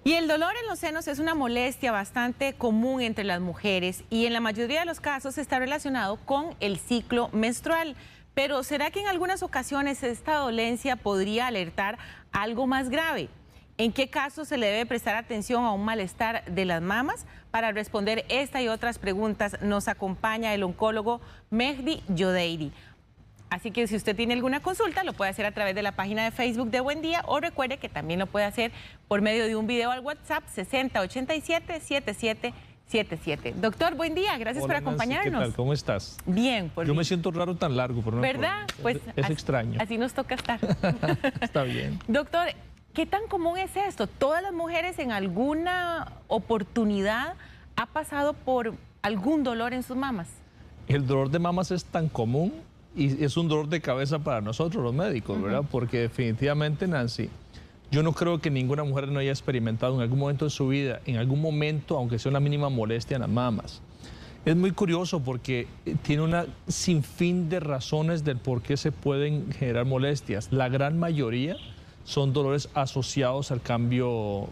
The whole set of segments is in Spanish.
Y el dolor en los senos es una molestia bastante común entre las mujeres y en la mayoría de los casos está relacionado con el ciclo menstrual. Pero ¿será que en algunas ocasiones esta dolencia podría alertar a algo más grave? ¿En qué casos se le debe prestar atención a un malestar de las mamas? Para responder esta y otras preguntas nos acompaña el oncólogo Mehdi Yodeiri. Así que si usted tiene alguna consulta, lo puede hacer a través de la página de Facebook de Buen Día o recuerde que también lo puede hacer por medio de un video al WhatsApp 6087-7777. Doctor, buen día, gracias por acompañarnos. Nancy, ¿qué tal? ¿Cómo estás? Bien, por Yo me siento raro tan largo, pero no. ¿Verdad? Pues es extraño. Así nos toca estar. Está bien. Doctor, ¿qué tan común es esto? ¿Todas las mujeres en alguna oportunidad ha pasado por algún dolor en sus mamas? El dolor de mamas es tan común y es un dolor de cabeza para nosotros los médicos, ¿verdad? Porque definitivamente, Nancy, yo no creo que ninguna mujer no haya experimentado en algún momento de su vida, en algún momento, aunque sea una mínima molestia en las mamas. Es muy curioso porque tiene una sinfín de razones del por qué se pueden generar molestias. La gran mayoría son dolores asociados al cambio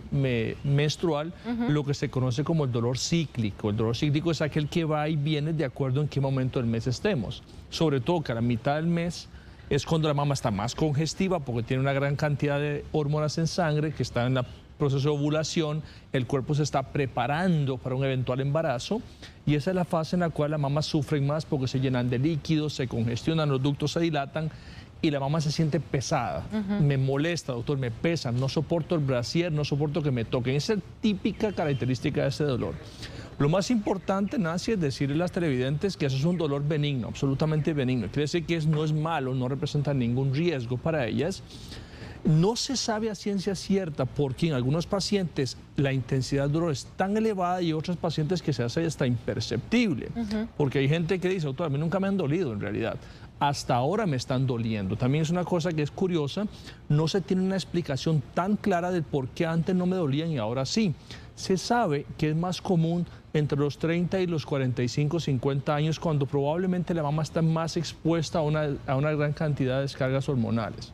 menstrual, lo que se conoce como el dolor cíclico. El dolor cíclico es aquel que va y viene de acuerdo en qué momento del mes estemos. Sobre todo que a la mitad del mes es cuando la mama está más congestiva porque tiene una gran cantidad de hormonas en sangre que están en el proceso de ovulación, el cuerpo se está preparando para un eventual embarazo y esa es la fase en la cual las mamas sufren más porque se llenan de líquidos, se congestionan, los ductos se dilatan y la mamá se siente pesada. Me molesta, doctor, me pesa, no soporto el brasier, no soporto que me toquen. Esa es la típica característica de este dolor. Lo más importante, Nancy, es decirle a las televidentes que eso es un dolor benigno, absolutamente benigno. Quiere decir que no es malo, no representa ningún riesgo para ellas. No se sabe a ciencia cierta porque en algunos pacientes la intensidad del dolor es tan elevada y otros pacientes que se hace hasta imperceptible. Porque hay gente que dice, doctor, a mí nunca me han dolido en realidad. Hasta ahora me están doliendo. También es una cosa que es curiosa, no se tiene una explicación tan clara de por qué antes no me dolían y ahora sí. Se sabe que es más común entre los 30 y los 45, 50 años, cuando probablemente la mama está más expuesta a una gran cantidad de descargas hormonales.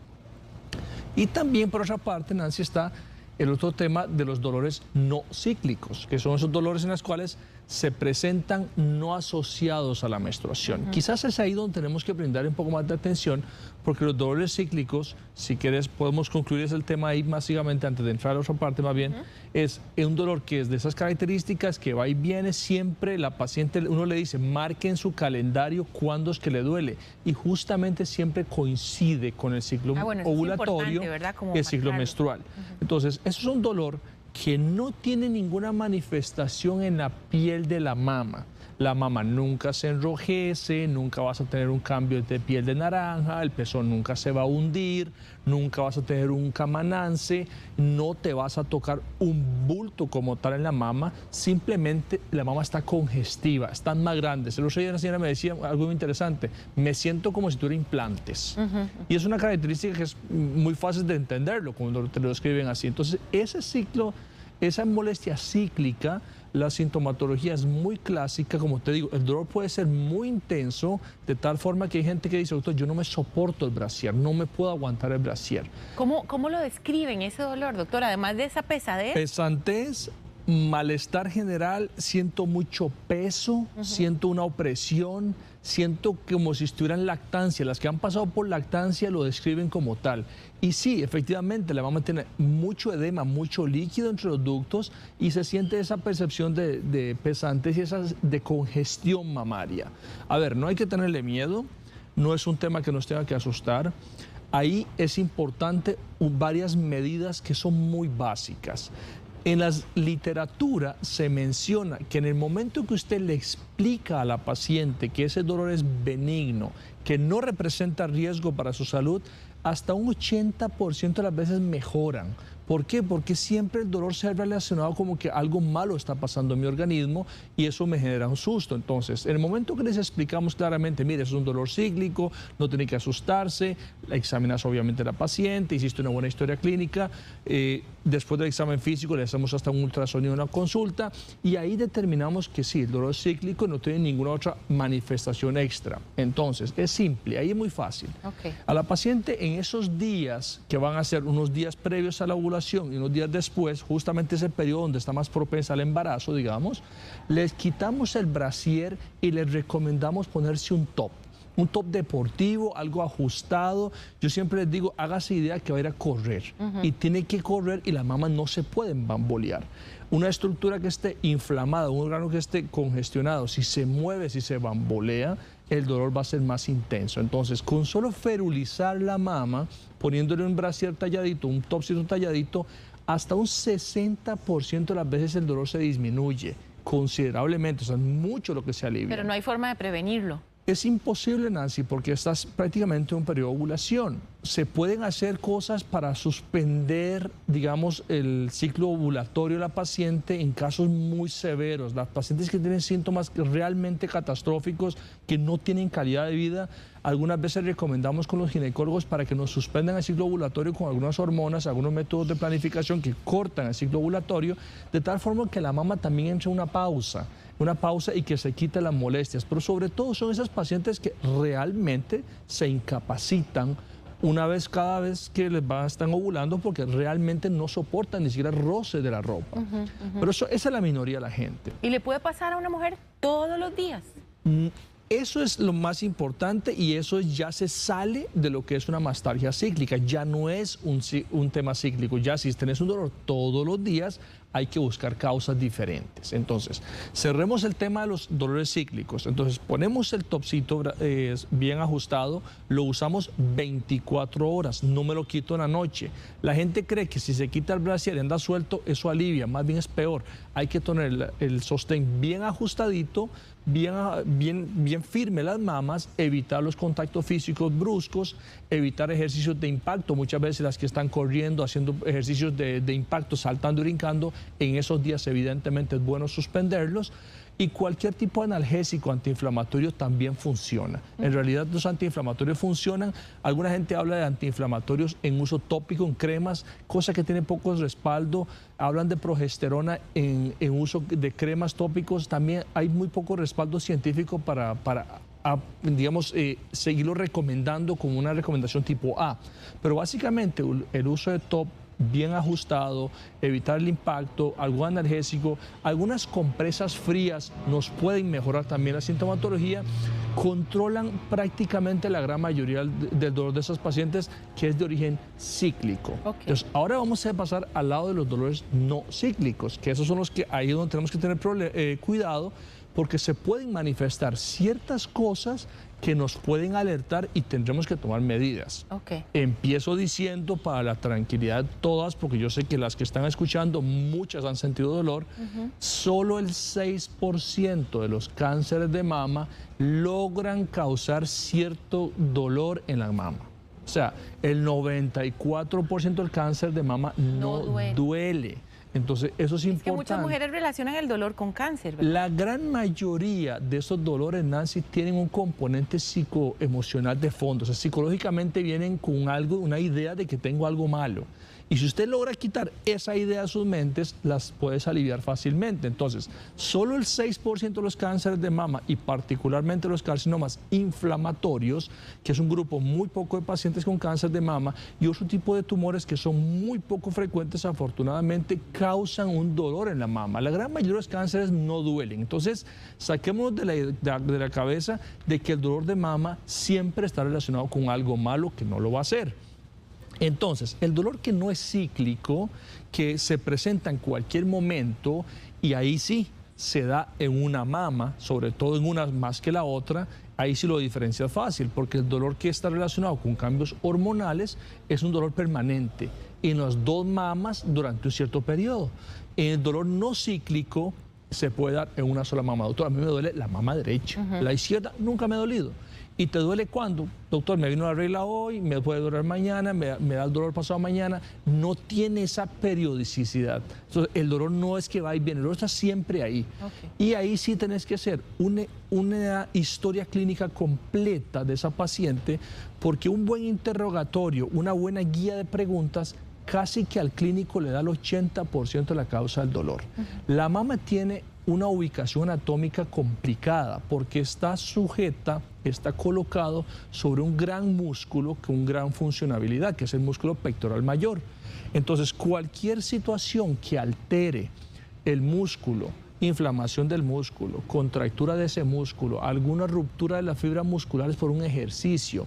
Y también, por otra parte, Nancy, está el otro tema de los dolores no cíclicos, que son esos dolores en los cuales se presentan no asociados a la menstruación. Quizás es ahí donde tenemos que brindar un poco más de atención, porque los dolores cíclicos, si quieres, podemos concluir ese tema ahí básicamente antes de entrar a otra parte más bien, es un dolor que es de esas características que va y viene siempre, la paciente, uno le dice, marque en su calendario cuándo es que le duele, y justamente siempre coincide con el ciclo ovulatorio, el ciclo menstrual. Entonces, eso es un dolor que no tiene ninguna manifestación en la piel de la mama. La mama nunca se enrojece, nunca vas a tener un cambio de piel de naranja, el pezón nunca se va a hundir, nunca vas a tener un camanance, no te vas a tocar un bulto como tal en la mama, simplemente la mama está congestiva, están más grandes. El otro día una señora me decía algo muy interesante, me siento como si tuviera implantes. Y es una característica que es muy fácil de entenderlo cuando te lo escriben así. Entonces, ese ciclo, esa molestia cíclica, la sintomatología es muy clásica, como te digo, el dolor puede ser muy intenso, de tal forma que hay gente que dice, doctor, yo no me soporto el brasier, no me puedo aguantar el brasier. ¿Cómo lo describen ese dolor, doctor? Además de esa pesadez. Pesantez, malestar general, siento mucho peso, siento una opresión, siento como si estuviera en lactancia. Las que han pasado por lactancia lo describen como tal. Y sí, efectivamente, la mama tiene mucho edema, mucho líquido entre los ductos y se siente esa percepción de pesantez y esa de congestión mamaria. A ver, no hay que tenerle miedo, no es un tema que nos tenga que asustar. Ahí es importante varias medidas que son muy básicas. En la literatura se menciona que en el momento que usted le explica a la paciente que ese dolor es benigno, que no representa riesgo para su salud, hasta un 80% de las veces mejoran. ¿Por qué? Porque siempre el dolor se ha relacionado como que algo malo está pasando en mi organismo y eso me genera un susto. Entonces, en el momento que les explicamos claramente, mire, es un dolor cíclico, no tiene que asustarse, examinas obviamente a la paciente, hiciste una buena historia clínica, después del examen físico le hacemos hasta un ultrasonido en una consulta y ahí determinamos que sí, el dolor es cíclico no tiene ninguna otra manifestación extra. Entonces, es simple, ahí es muy fácil. A la paciente en esos días, que van a ser unos días previos a la ovulación, ovulación y unos días después, justamente ese periodo donde está más propensa al embarazo, digamos, les quitamos el brasier y les recomendamos ponerse un top deportivo, algo ajustado. Yo siempre les digo, hágase idea que va a ir a correr y tiene que correr y las mamas no se pueden bambolear. Una estructura que esté inflamada, un órgano que esté congestionado, si se mueve, si se bambolea, el dolor va a ser más intenso. Entonces, con solo ferulizar la mama, poniéndole un brasier talladito, un topcito talladito, hasta un 60% de las veces el dolor se disminuye considerablemente, o sea, es mucho lo que se alivia. Pero no hay forma de prevenirlo. Es imposible, Nancy, porque estás prácticamente en un periodo de ovulación. Se pueden hacer cosas para suspender, digamos, el ciclo ovulatorio de la paciente en casos muy severos. Las pacientes que tienen síntomas realmente catastróficos, que no tienen calidad de vida, algunas veces recomendamos con los ginecólogos para que nos suspendan el ciclo ovulatorio con algunas hormonas, algunos métodos de planificación que cortan el ciclo ovulatorio, de tal forma que la mama también entre en una pausa y que se quite las molestias. Pero sobre todo son esas pacientes que realmente se incapacitan cada vez que están ovulando porque realmente no soportan ni siquiera el roce de la ropa. Pero esa es la minoría de la gente. ¿Y le puede pasar a una mujer todos los días? Eso es lo más importante y eso ya se sale de lo que es una mastalgia cíclica. Ya no es un tema cíclico. Ya si tenés un dolor todos los días, hay que buscar causas diferentes. Entonces, cerremos el tema de los dolores cíclicos. Entonces, ponemos el topcito bien ajustado, lo usamos 24 horas, no me lo quito en la noche. La gente cree que si se quita el brasier y anda suelto, eso alivia, más bien es peor. Hay que tener el sostén bien ajustadito, bien firme las mamas, evitar los contactos físicos bruscos, evitar ejercicios de impacto. Muchas veces las que están corriendo, haciendo ejercicios de impacto, saltando y brincando, en esos días evidentemente es bueno suspenderlos. Y cualquier tipo de analgésico antiinflamatorio también funciona. En realidad los antiinflamatorios funcionan. Alguna gente habla de antiinflamatorios en uso tópico, en cremas, cosa que tiene poco respaldo. Hablan de progesterona en uso de cremas tópicos. También hay muy poco respaldo científico para digamos, seguirlo recomendando como una recomendación tipo A. Pero básicamente el uso de top bien ajustado, evitar el impacto, algún analgésico, algunas compresas frías nos pueden mejorar también la sintomatología, controlan prácticamente la gran mayoría del dolor de esas pacientes que es de origen cíclico. Entonces, ahora vamos a pasar al lado de los dolores no cíclicos, que esos son los que ahí es donde tenemos que tener cuidado, porque se pueden manifestar ciertas cosas que nos pueden alertar y tendremos que tomar medidas. Empiezo diciendo, para la tranquilidad de todas, porque yo sé que las que están escuchando, muchas han sentido dolor, solo el 6% de los cánceres de mama logran causar cierto dolor en la mama. O sea, el 94% del cáncer de mama no duele. Entonces, eso es importante. Que muchas mujeres relacionan el dolor con cáncer, ¿verdad? La gran mayoría de esos dolores, Nancy, tienen un componente psicoemocional de fondo. O sea, psicológicamente vienen con una idea de que tengo algo malo. Y si usted logra quitar esa idea de sus mentes, las puedes aliviar fácilmente. Entonces, solo el 6% de los cánceres de mama y particularmente los carcinomas inflamatorios, que es un grupo muy poco de pacientes con cáncer de mama, y otro tipo de tumores que son muy poco frecuentes, afortunadamente, causan un dolor en la mama. La gran mayoría de los cánceres no duelen. Entonces, saquemos de la cabeza de que el dolor de mama siempre está relacionado con algo malo que no lo va a hacer. Entonces, el dolor que no es cíclico, que se presenta en cualquier momento, y ahí sí se da en una mama, sobre todo en una más que la otra, ahí sí lo diferencia fácil, porque el dolor que está relacionado con cambios hormonales es un dolor permanente en las dos mamas durante un cierto periodo. El dolor no cíclico se puede dar en una sola mama. Doctor, a mí me duele la mama derecha, la izquierda nunca me ha dolido. ¿Y te duele cuándo? Doctor, me vino la regla hoy, me puede doler mañana, me da el dolor pasado mañana. No tiene esa periodicidad. Entonces, el dolor no es que va y viene, el dolor está siempre ahí. Y ahí sí tenés que hacer una historia clínica completa de esa paciente, porque un buen interrogatorio, una buena guía de preguntas, casi que al clínico le da el 80% de la causa del dolor. La mama tiene una ubicación anatómica complicada porque está sujeta, está colocado sobre un gran músculo con gran funcionalidad, que es el músculo pectoral mayor. Entonces, cualquier situación que altere el músculo, inflamación del músculo, contractura de ese músculo, alguna ruptura de las fibras musculares por un ejercicio,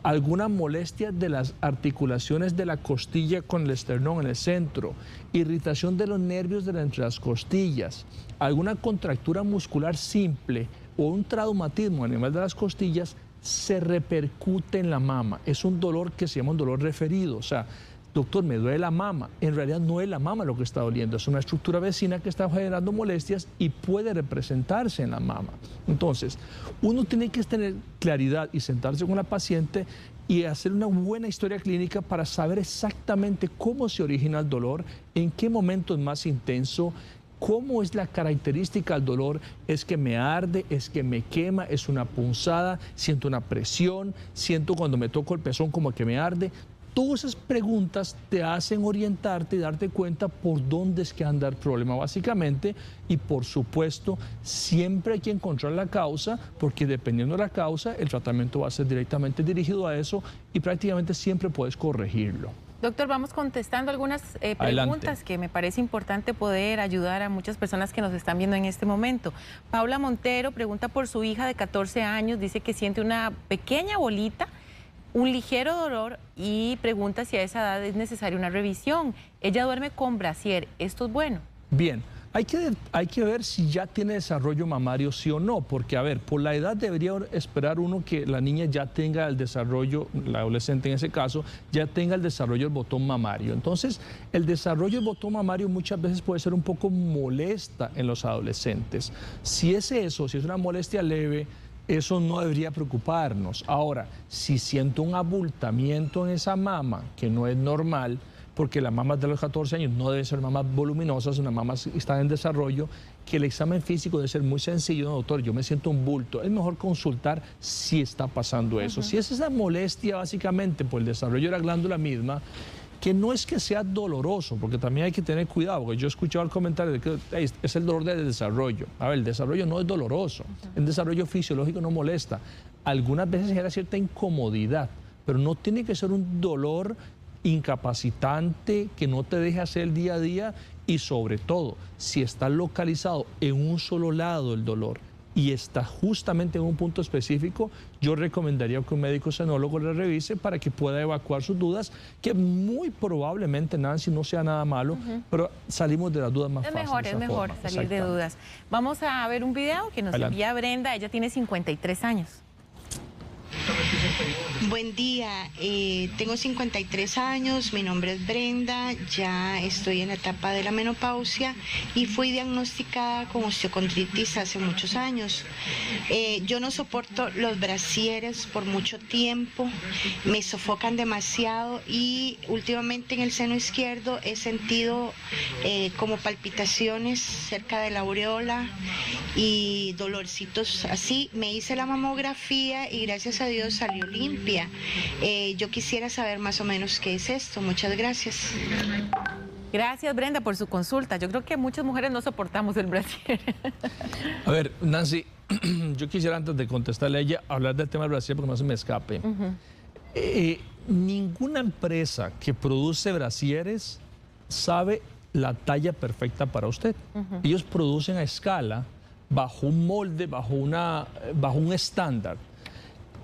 alguna molestia de las articulaciones de la costilla con el esternón en el centro, irritación de los nervios de entre las costillas, alguna contractura muscular simple o un traumatismo a nivel de las costillas, se repercute en la mama. Es un dolor que se llama un dolor referido. O sea, doctor, me duele la mama. En realidad no es la mama lo que está doliendo, es una estructura vecina que está generando molestias y puede representarse en la mama. Entonces, uno tiene que tener claridad y sentarse con la paciente y hacer una buena historia clínica para saber exactamente cómo se origina el dolor, en qué momento es más intenso, cómo es la característica del dolor. Es que me arde, es que me quema, es una punzada, siento una presión, siento cuando me toco el pezón como que me arde. Todas esas preguntas te hacen orientarte y darte cuenta por dónde es que anda el problema básicamente, y por supuesto siempre hay que encontrar la causa, porque dependiendo de la causa el tratamiento va a ser directamente dirigido a eso y prácticamente siempre puedes corregirlo. Doctor, vamos contestando algunas preguntas que me parece importante poder ayudar a muchas personas que nos están viendo en este momento. Paula Montero pregunta por su hija de 14 años, dice que siente una pequeña bolita, un ligero dolor y pregunta si a esa edad es necesaria una revisión. Ella duerme con brasier, ¿esto es bueno? Bien, hay que ver si ya tiene desarrollo mamario, sí o no, porque a ver, por la edad debería esperar uno que la niña ya tenga el desarrollo, la adolescente en ese caso, ya tenga el desarrollo del botón mamario. Entonces, el desarrollo del botón mamario muchas veces puede ser un poco molesta en los adolescentes. Si es eso, si es una molestia leve, eso no debería preocuparnos. Ahora, si siento un abultamiento en esa mama, que no es normal, porque las mamas de los 14 años no deben ser mamas voluminosas, una mama está en desarrollo, que el examen físico debe ser muy sencillo. No, doctor, yo me siento un bulto. Es mejor consultar si está pasando eso. Si es esa molestia básicamente por el desarrollo de la glándula misma, que no es que sea doloroso, porque también hay que tener cuidado, porque yo he escuchado el comentario de que es el dolor del desarrollo. A ver, el desarrollo no es doloroso, el desarrollo fisiológico no molesta. Algunas veces genera cierta incomodidad, pero no tiene que ser un dolor incapacitante que no te deje hacer el día a día, y sobre todo, si está localizado en un solo lado el dolor y está justamente en un punto específico, yo recomendaría que un médico senólogo le revise para que pueda evacuar sus dudas, que muy probablemente, Nancy, no sea nada malo, pero salimos de las dudas más fáciles. Es mejor salir de dudas. Vamos a ver un video que nos envía Brenda, ella tiene 53 años. Buen día, tengo 53 años, mi nombre es Brenda, ya estoy en la etapa de la menopausia y fui diagnosticada con osteocondritis hace muchos años. Yo no soporto los brasieres por mucho tiempo, me sofocan demasiado y últimamente en el seno izquierdo he sentido como palpitaciones cerca de la aureola y dolorcitos así. Me hice la mamografía y gracias a Dios salió limpia. Yo quisiera saber más o menos qué es esto. Muchas gracias. Gracias, Brenda, por su consulta. Yo creo que muchas mujeres no soportamos el brasier. A ver, Nancy, yo quisiera antes de contestarle a ella hablar del tema del brasier porque no se me escape. Ninguna empresa que produce brasieres sabe la talla perfecta para usted. Ellos producen a escala, bajo un molde, bajo un estándar.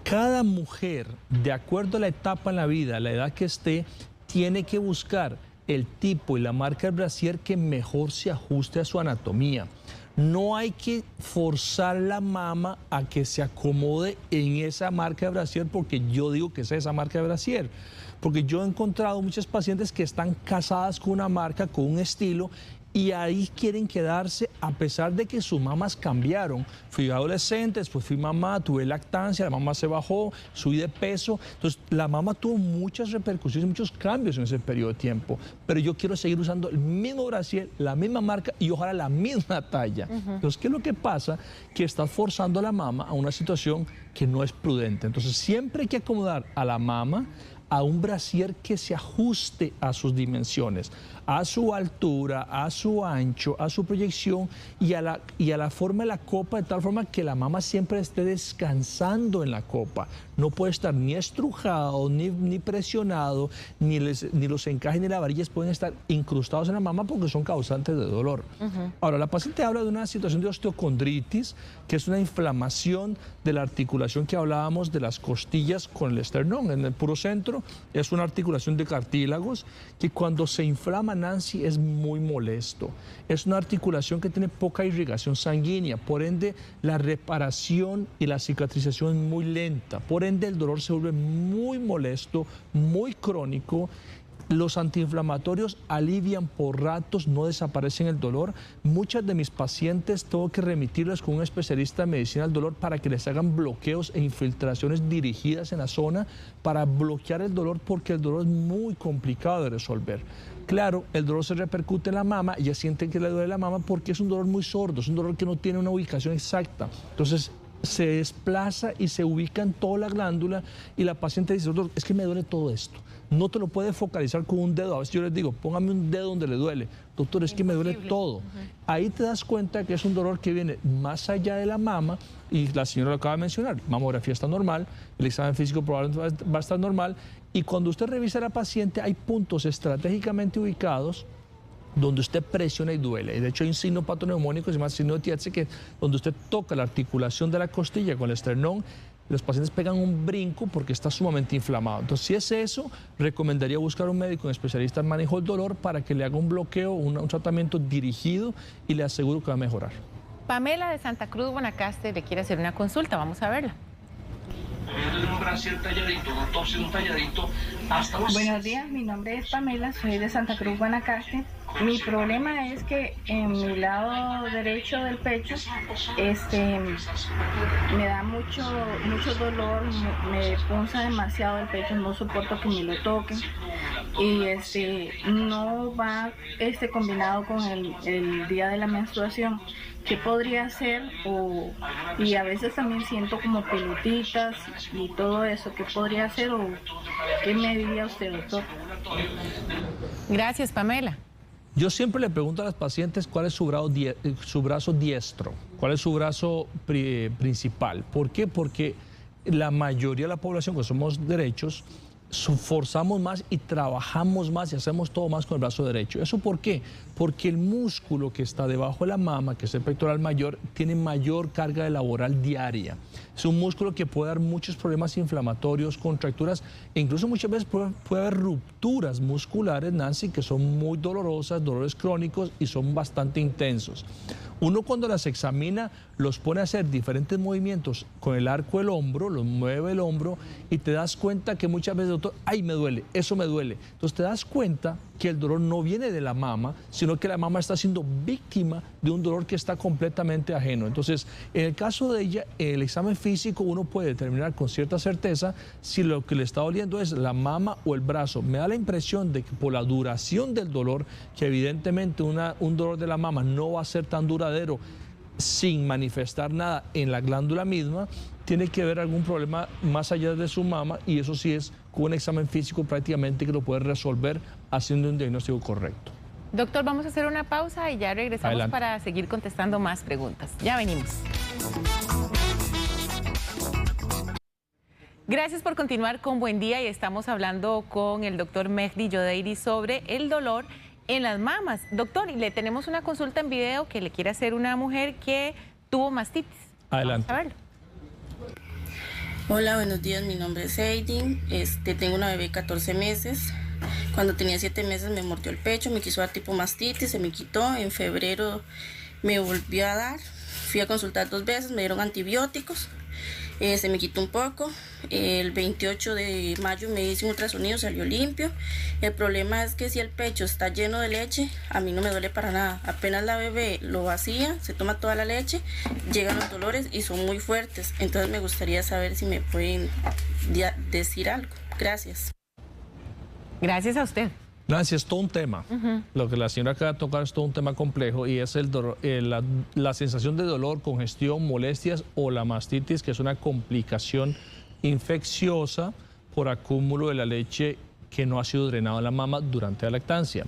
Cada mujer, de acuerdo a la etapa en la vida, la edad que esté, tiene que buscar el tipo y la marca del brasier que mejor se ajuste a su anatomía. No hay que forzar la mama a que se acomode en esa marca de brasier porque yo digo que es esa marca de brasier. Porque yo he encontrado muchas pacientes que están casadas con una marca, con un estilo, y ahí quieren quedarse a pesar de que sus mamas cambiaron. Fui adolescente, después fui mamá, tuve lactancia, la mamá se bajó, subí de peso. Entonces, la mamá tuvo muchas repercusiones, muchos cambios en ese periodo de tiempo. Pero yo quiero seguir usando el mismo brasier, la misma marca y ojalá la misma talla. Entonces, ¿qué es lo que pasa? Que estás forzando a la mama a una situación que no es prudente. Entonces, siempre hay que acomodar a la mama a un brasier que se ajuste a sus dimensiones. a su altura, a su ancho, a su proyección y a la forma de la copa, de tal forma que la mama siempre esté descansando en la copa. No puede estar ni estrujado, ni presionado, ni los encajes ni las varillas pueden estar incrustados en la mama porque son causantes de dolor. Ahora, la paciente habla de una situación de osteocondritis, que es una inflamación de la articulación que hablábamos de las costillas con el esternón. En el puro centro es una articulación de cartílagos que cuando se inflama, Nancy, es muy molesto. Es una articulación que tiene poca irrigación sanguínea, por ende la reparación y la cicatrización es muy lenta, por ende el dolor se vuelve muy molesto, muy crónico. Los antiinflamatorios alivian por ratos, no desaparecen el dolor. Muchas de mis pacientes tengo que remitirlas con un especialista en medicina del dolor para que les hagan bloqueos e infiltraciones dirigidas en la zona para bloquear el dolor, porque el dolor es muy complicado de resolver. Claro, el dolor se repercute en la mama, ella siente que le duele la mama porque es un dolor muy sordo, es un dolor que no tiene una ubicación exacta. Entonces se desplaza y se ubica en toda la glándula y la paciente dice, doctor, es que me duele todo esto. No te lo puede focalizar con un dedo. A veces yo les digo, póngame un dedo donde le duele. Doctor, es que me duele todo. Ahí te das cuenta que es un dolor que viene más allá de la mama y la señora lo acaba de mencionar. Mamografía está normal, el examen físico probablemente va a estar normal y cuando usted revisa a la paciente hay puntos estratégicamente ubicados donde usted presiona y duele. De hecho, hay un signo patoneumónico, se llama signo de Tietze, que donde usted toca la articulación de la costilla con el esternón, los pacientes pegan un brinco porque está sumamente inflamado. Entonces, si es eso, recomendaría buscar un médico, un especialista en manejo del dolor para que le haga un bloqueo, un tratamiento dirigido y le aseguro que va a mejorar. Pamela de Santa Cruz, Guanacaste, le quiere hacer una consulta. Vamos a verla. Un brasier talladito, un torso y un talladito hasta los... Buenos días, mi nombre es Pamela, soy de Santa Cruz, Guanacaste. Mi problema es que en mi lado derecho del pecho me da mucho dolor, me punza demasiado el pecho, no soporto que me lo toquen y no va combinado con el día de la menstruación. ¿Qué podría hacer? Y a veces también siento como pelutitas y todo eso. ¿Qué podría hacer o qué me diría usted, doctor? Gracias, Pamela. Yo siempre le pregunto a las pacientes cuál es su brazo diestro, cuál es su brazo principal. ¿Por qué? Porque la mayoría de la población que somos derechos, forzamos más y trabajamos más y hacemos todo más con el brazo derecho. ¿Eso por qué? Porque el músculo que está debajo de la mama, que es el pectoral mayor, tiene mayor carga laboral diaria. Es un músculo que puede dar muchos problemas inflamatorios, contracturas e incluso muchas veces puede haber rupturas musculares, Nancy, que son muy dolorosas, dolores crónicos y son bastante intensos. Uno cuando las examina los pone a hacer diferentes movimientos con el arco del hombro, los mueve el hombro y te das cuenta que muchas veces, doctor, ay, me duele, eso me duele. Entonces te das cuenta que el dolor no viene de la mama, sino que la mama está siendo víctima de un dolor que está completamente ajeno. Entonces, en el caso de ella, el examen físico uno puede determinar con cierta certeza si lo que le está doliendo es la mama o el brazo. Me da la impresión de que por la duración del dolor, que evidentemente un dolor de la mama no va a ser tan duradero sin manifestar nada en la glándula misma, tiene que haber algún problema más allá de su mama y eso sí es con un examen físico prácticamente que lo puede resolver haciendo un diagnóstico correcto. Doctor, vamos a hacer una pausa y ya regresamos. Adelante. Para seguir contestando más preguntas. Ya venimos. Gracias por continuar con Buen Día y estamos hablando con el doctor Mehdi Yodeiri sobre el dolor en las mamas. Doctor, y le tenemos una consulta en video que le quiere hacer una mujer que tuvo mastitis. Adelante. Vamos a verlo. Hola, buenos días, mi nombre es Heidi, tengo una bebé de 14 meses. Cuando tenía 7 meses me mordió el pecho, me quiso dar tipo mastitis, se me quitó, en febrero me volvió a dar, fui a consultar 2 veces, me dieron antibióticos, se me quitó un poco, el 28 de mayo me hice un ultrasonido, salió limpio. El problema es que si el pecho está lleno de leche, a mí no me duele para nada, apenas la bebé lo vacía, se toma toda la leche, llegan los dolores y son muy fuertes, entonces me gustaría saber si me pueden decir algo. Gracias. Gracias a usted. Nancy, es todo un tema. Lo que la señora acaba de tocar es todo un tema complejo y es la sensación de dolor, congestión, molestias o la mastitis, que es una complicación infecciosa por acúmulo de la leche que no ha sido drenada en la mama durante la lactancia.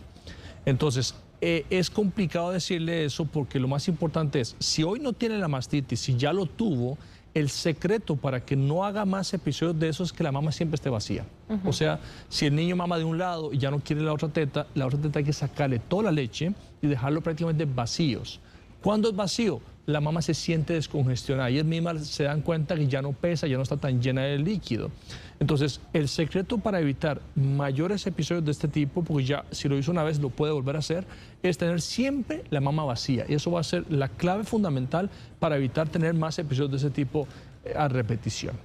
Entonces, es complicado decirle eso porque lo más importante es, si hoy no tiene la mastitis, si ya lo tuvo, el secreto para que no haga más episodios de eso es que la mama siempre esté vacía. O sea, si el niño mama de un lado y ya no quiere la otra teta hay que sacarle toda la leche y dejarlo prácticamente vacíos. ¿Cuándo es vacío? La mama se siente descongestionada. Ellas mismas se dan cuenta que ya no pesa, ya no está tan llena de líquido. Entonces, el secreto para evitar mayores episodios de este tipo, porque ya si lo hizo una vez lo puede volver a hacer, es tener siempre la mama vacía. Y eso va a ser la clave fundamental para evitar tener más episodios de ese tipo a repetición.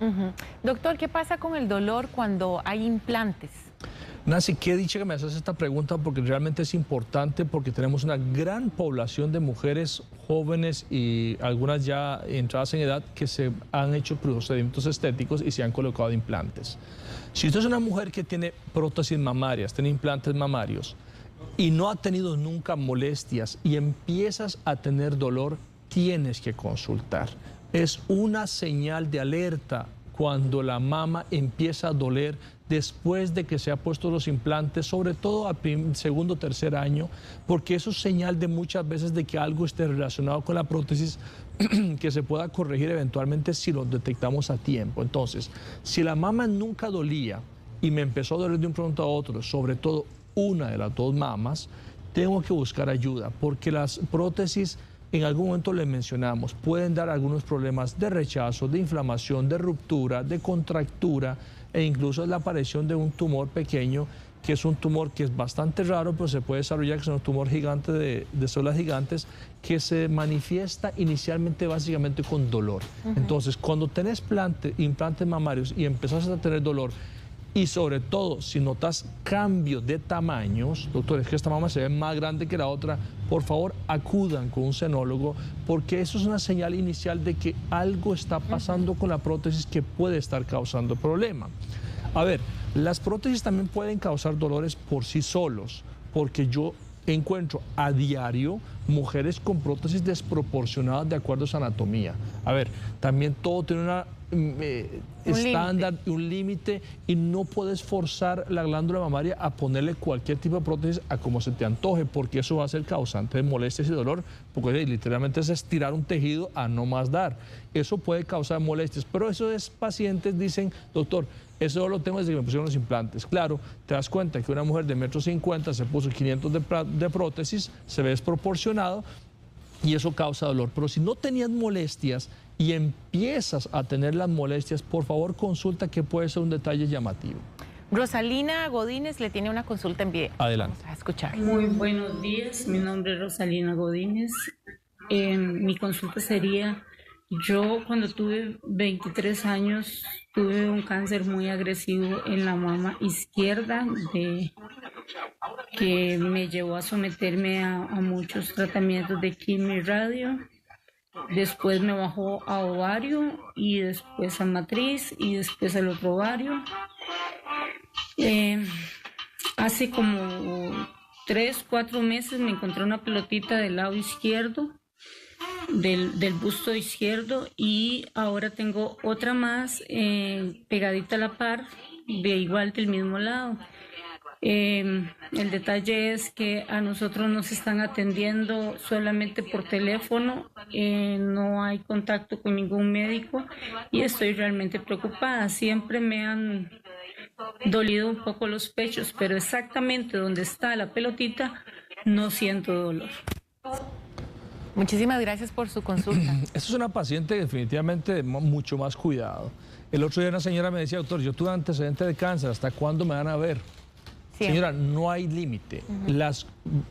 Doctor, ¿qué pasa con el dolor cuando hay implantes? Nancy, qué dicha que me haces esta pregunta porque realmente es importante porque tenemos una gran población de mujeres jóvenes y algunas ya entradas en edad que se han hecho procedimientos estéticos y se han colocado implantes. Si usted es una mujer que tiene prótesis mamarias, tiene implantes mamarios y no ha tenido nunca molestias y empiezas a tener dolor, tienes que consultar. Es una señal de alerta cuando la mama empieza a doler después de que se ha puesto los implantes, sobre todo al segundo o tercer año, porque eso es señal de muchas veces de que algo esté relacionado con la prótesis que se pueda corregir eventualmente si lo detectamos a tiempo. Entonces, si la mama nunca dolía y me empezó a doler de un pronto a otro, sobre todo una de las dos mamas, tengo que buscar ayuda, porque las prótesis, en algún momento les mencionamos, pueden dar algunos problemas de rechazo, de inflamación, de ruptura, de contractura e incluso la aparición de un tumor pequeño, que es un tumor que es bastante raro, pero se puede desarrollar, que es un tumor gigante de células gigantes, que se manifiesta inicialmente básicamente con dolor. Entonces, cuando tenés implantes mamarios y empezás a tener dolor, y sobre todo, si notas cambios de tamaños, doctor, es que esta mama se ve más grande que la otra, por favor, acudan con un senólogo, porque eso es una señal inicial de que algo está pasando con la prótesis que puede estar causando problema. A ver, las prótesis también pueden causar dolores por sí solos, porque yo encuentro a diario mujeres con prótesis desproporcionadas de acuerdo a su anatomía. A ver, también todo tiene una estándar y un límite y no puedes forzar la glándula mamaria a ponerle cualquier tipo de prótesis a como se te antoje, porque eso va a ser causante de molestias y dolor, porque literalmente es estirar un tejido a no más dar. Eso puede causar molestias, pero esos pacientes dicen, doctor, eso lo tengo desde que me pusieron los implantes. Claro, te das cuenta que una mujer de 1,50 m se puso 500 de prótesis, se ve desproporcionado y eso causa dolor. Pero si no tenías molestias y empiezas a tener las molestias, por favor consulta, que puede ser un detalle llamativo. Rosalina Godínez le tiene una consulta en video. Adelante. Vamos a escuchar. Muy buenos días, mi nombre es Rosalina Godínez. Mi consulta sería, yo cuando tuve 23 años tuve un cáncer muy agresivo en la mama izquierda que me llevó a someterme a muchos tratamientos de quimio y radio. Después me bajó a ovario y después a matriz y después al otro ovario. Hace como 3, 4 meses me encontré una pelotita del lado izquierdo, del busto izquierdo, y ahora tengo otra más pegadita a la par, de igual del mismo lado. El detalle es que a nosotros nos están atendiendo solamente por teléfono, no hay contacto con ningún médico y estoy realmente preocupada. Siempre me han dolido un poco los pechos, pero exactamente donde está la pelotita no siento dolor. Muchísimas gracias por su consulta. Esta es una paciente definitivamente de mucho más cuidado. El otro día una señora me decía, doctor, yo tuve antecedentes de cáncer, ¿hasta cuándo me van a ver? Señora, no hay límite. Las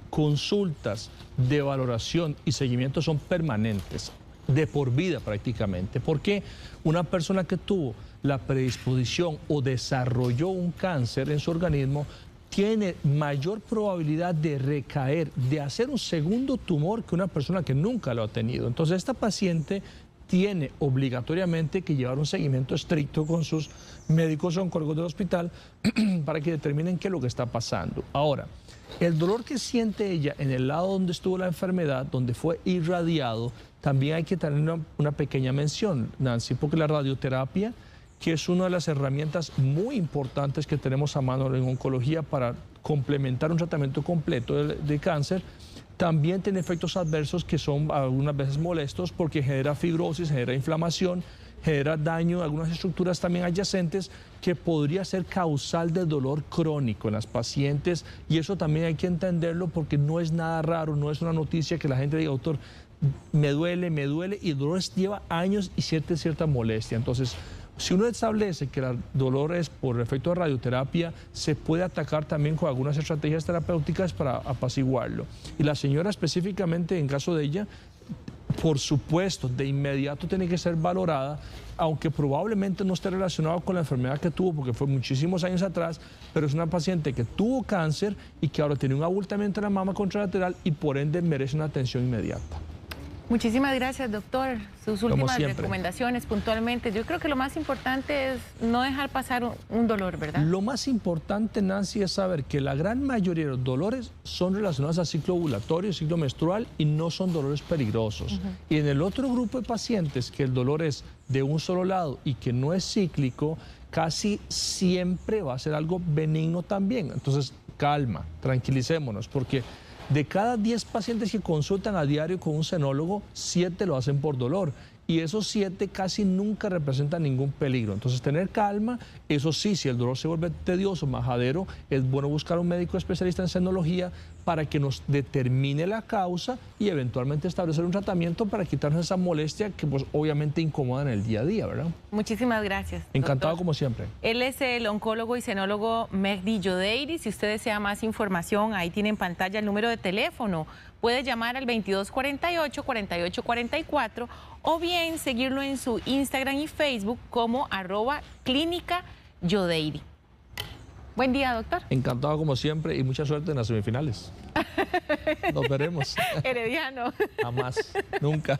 consultas de valoración y seguimiento son permanentes, de por vida prácticamente, porque una persona que tuvo la predisposición o desarrolló un cáncer en su organismo tiene mayor probabilidad de recaer, de hacer un segundo tumor que una persona que nunca lo ha tenido. Entonces, esta paciente tiene obligatoriamente que llevar un seguimiento estricto con sus médicos oncólogos del hospital para que determinen qué es lo que está pasando. Ahora, el dolor que siente ella en el lado donde estuvo la enfermedad, donde fue irradiado, también hay que tener una pequeña mención, Nancy, porque la radioterapia, que es una de las herramientas muy importantes que tenemos a mano en oncología para complementar un tratamiento completo de cáncer, también tiene efectos adversos que son algunas veces molestos porque genera fibrosis, genera inflamación, genera daño a algunas estructuras también adyacentes que podría ser causal de dolor crónico en las pacientes, y eso también hay que entenderlo porque no es nada raro, no es una noticia que la gente diga, doctor, me duele, y el dolor lleva años y cierta molestia. Entonces, si uno establece que el dolor es por efecto de radioterapia, se puede atacar también con algunas estrategias terapéuticas para apaciguarlo. Y la señora específicamente, en caso de ella, por supuesto, de inmediato tiene que ser valorada, aunque probablemente no esté relacionado con la enfermedad que tuvo, porque fue muchísimos años atrás, pero es una paciente que tuvo cáncer y que ahora tiene un abultamiento en la mama contralateral y por ende merece una atención inmediata. Muchísimas gracias, doctor. Sus últimas recomendaciones puntualmente. Yo creo que lo más importante es no dejar pasar un dolor, ¿verdad? Lo más importante, Nancy, es saber que la gran mayoría de los dolores son relacionados al ciclo ovulatorio, ciclo menstrual, y no son dolores peligrosos. Y en el otro grupo de pacientes que el dolor es de un solo lado y que no es cíclico, casi siempre va a ser algo benigno también. Entonces, calma, tranquilicémonos, porque de cada 10 pacientes que consultan a diario con un senólogo, 7 lo hacen por dolor. Y esos 7 casi nunca representan ningún peligro. Entonces, tener calma. Eso sí, si el dolor se vuelve tedioso, majadero, es bueno buscar un médico especialista en senología para que nos determine la causa y eventualmente establecer un tratamiento para quitarnos esa molestia que pues obviamente incomoda en el día a día, ¿verdad? Muchísimas gracias, Encantado, doctor. como siempre. Él es el oncólogo y senólogo Mehdi Yodeiri. Si usted desea más información, ahí tiene en pantalla el número de teléfono. Puede llamar al 2248-4844 o bien seguirlo en su Instagram y Facebook como @Clínica Yodeiri. Buen día, doctor. Encantado como siempre y mucha suerte en las semifinales. Nos veremos. Herediano. Jamás, nunca.